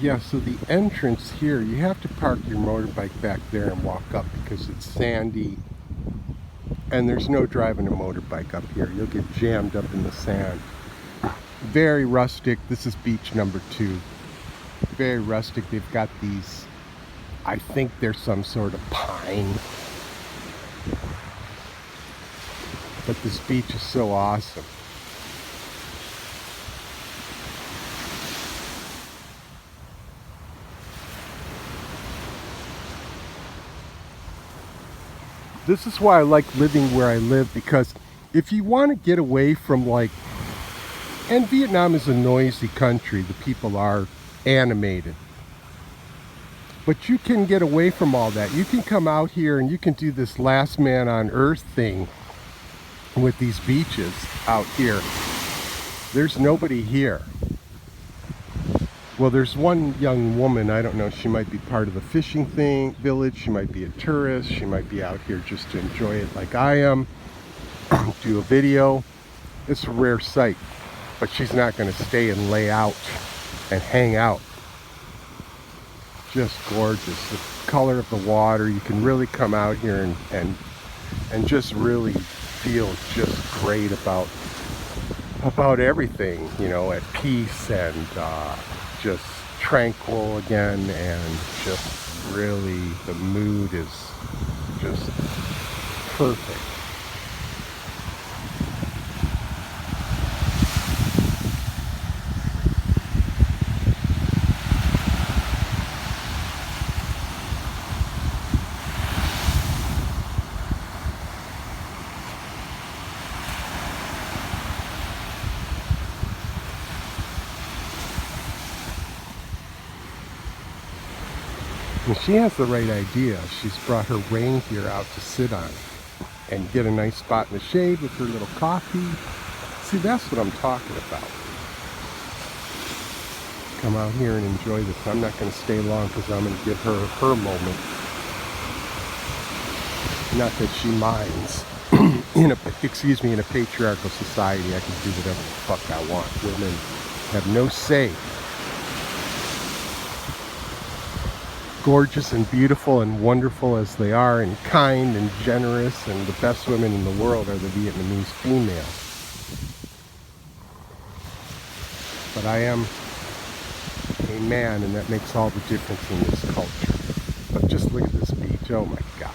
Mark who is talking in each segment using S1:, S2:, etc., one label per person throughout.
S1: Yeah, so the entrance here, you have to park your motorbike back there and walk up because it's sandy and there's no driving a motorbike up here. You'll get jammed up in the sand. Very rustic. This is beach number 2. Very rustic. They've got these, I think they're some sort of pine. But this beach is so awesome. This is why I like living where I live, because if you want to get away from and Vietnam is a noisy country, the people are animated. But you can get away from all that. You can come out here and you can do this last man on earth thing with these beaches out here. There's nobody here. Well, there's one young woman, I don't know, she might be part of the fishing village, she might be a tourist, she might be out here just to enjoy it like I am, do a video. It's a rare sight, but she's not going to stay and lay out and hang out. Just gorgeous. The color of the water, you can really come out here and just really feel just great about everything, you know, at peace and just tranquil again, and just really the mood is just perfect. And she has the right idea. She's brought her reindeer out to sit on and get a nice spot in the shade with her little coffee. See, that's what I'm talking about. Come out here and enjoy this. I'm not going to stay long because I'm going to give her her moment. Not that she minds. in a patriarchal society, I can do whatever the fuck I want. Women have no say. Gorgeous and beautiful and wonderful as they are, and kind and generous, and the best women in the world are the Vietnamese females. But I am a man, and that makes all the difference in this culture. But just look at this beach. Oh my God.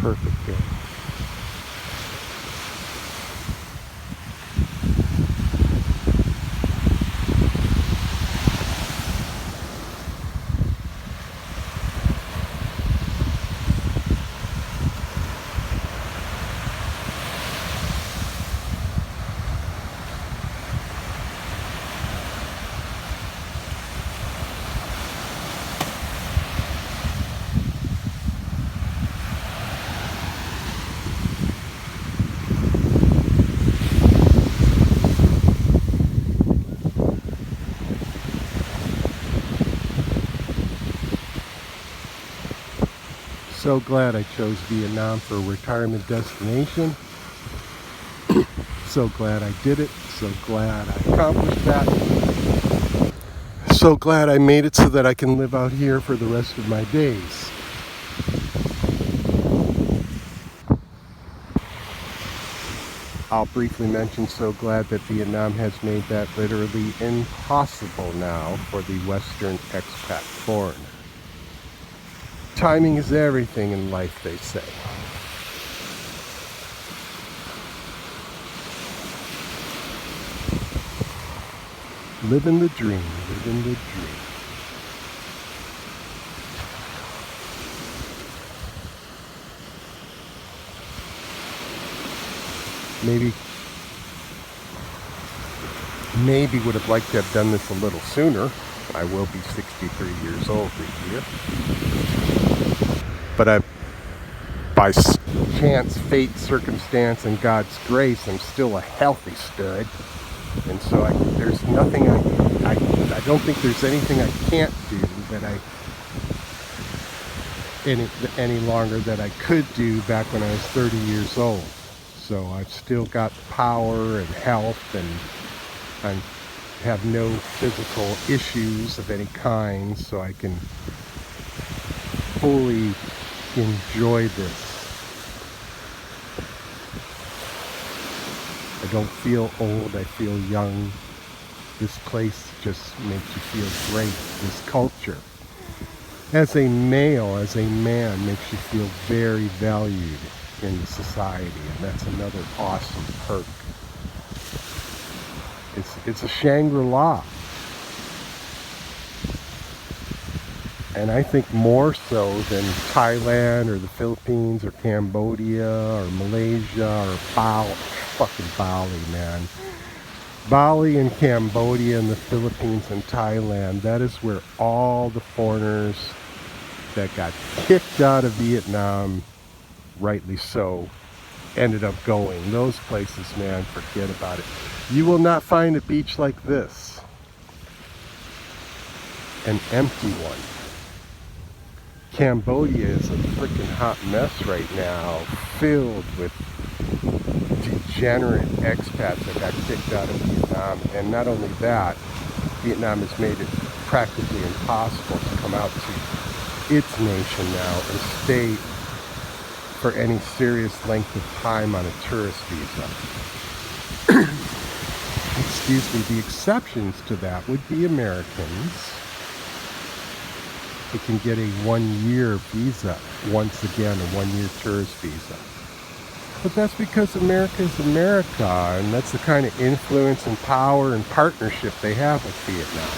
S1: Perfect day. So glad I chose Vietnam for a retirement destination. So glad I did it. So glad I accomplished that. So glad I made it so that I can live out here for the rest of my days. I'll briefly mention, so glad that Vietnam has made that literally impossible now for the Western expat foreigner. Timing is everything in life, they say. Living the dream, living the dream. Maybe would have liked to have done this a little sooner. I will be 63 years old this year. But by chance, fate, circumstance, and God's grace, I'm still a healthy stud. And so there's nothing I don't think there's anything I can't do that any longer that I could do back when I was 30 years old. So I've still got power and health, and I have no physical issues of any kind, so I can fully enjoy this. I don't feel old, I feel young. This place just makes you feel great. This culture, as a male, as a man, makes you feel very valued in society, and that's another awesome perk. It's a Shangri-La. And I think more so than Thailand or the Philippines or Cambodia or Malaysia or fucking Bali, man. Bali and Cambodia and the Philippines and Thailand, that is where all the foreigners that got kicked out of Vietnam, rightly so, ended up going. Those places, man, forget about it. You will not find a beach like this. An empty one. Cambodia is a freaking hot mess right now, filled with degenerate expats that got kicked out of Vietnam. And not only that, Vietnam has made it practically impossible to come out to its nation now and stay for any serious length of time on a tourist visa. Excuse me. The exceptions to that would be Americans. They can get a 1-year visa, once again, a 1-year tourist visa. But that's because America is America, and that's the kind of influence and power and partnership they have with Vietnam.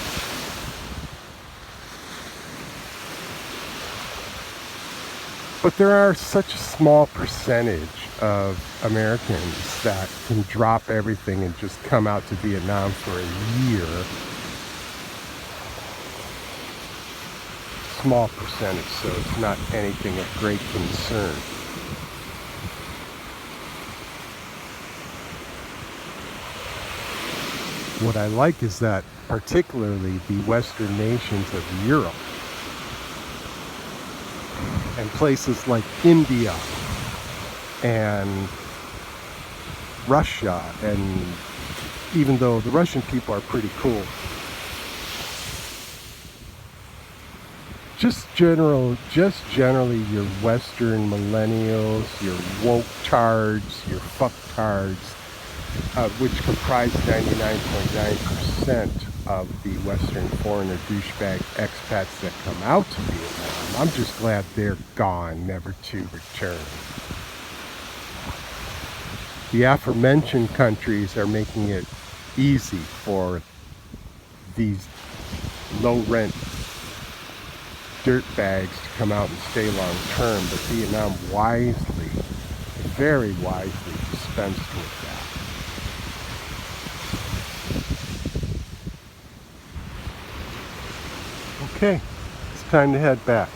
S1: But there are such a small percentage of Americans that can drop everything and just come out to Vietnam for a year. Small percentage, so it's not anything of great concern. What I like is that particularly the Western nations of Europe and places like India and Russia, and even though the Russian people are pretty cool, just generally your Western millennials, your woke-tards, your fuck-tards, which comprise 99.9% of the Western foreigner douchebag expats that come out to Vietnam. I'm just glad they're gone, never to return. The aforementioned countries are making it easy for these low-rent dirtbags to come out and stay long term, but Vietnam wisely, very wisely dispensed with that. Okay, it's time to head back.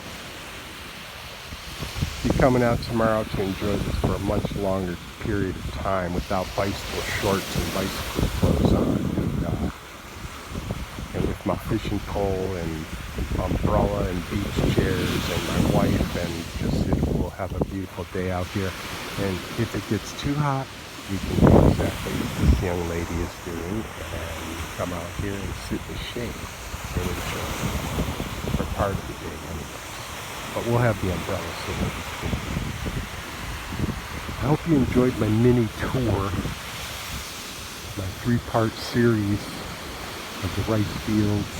S1: Be coming out tomorrow to enjoy this for a much longer period of time without bicycle shorts and bicycle clothes on, and with my fishing pole and umbrella and beach chairs and my wife, and we'll have a beautiful day out here. And if it gets too hot, we can do exactly what this young lady is doing and come out here and sit in the shade and enjoy for part of the day anyway. But we'll have the umbrella, so we'll be cool. I hope you enjoyed my mini tour, my 3-part series of the rice fields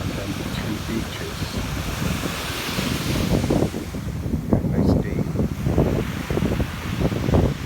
S1: and then the 2 beaches.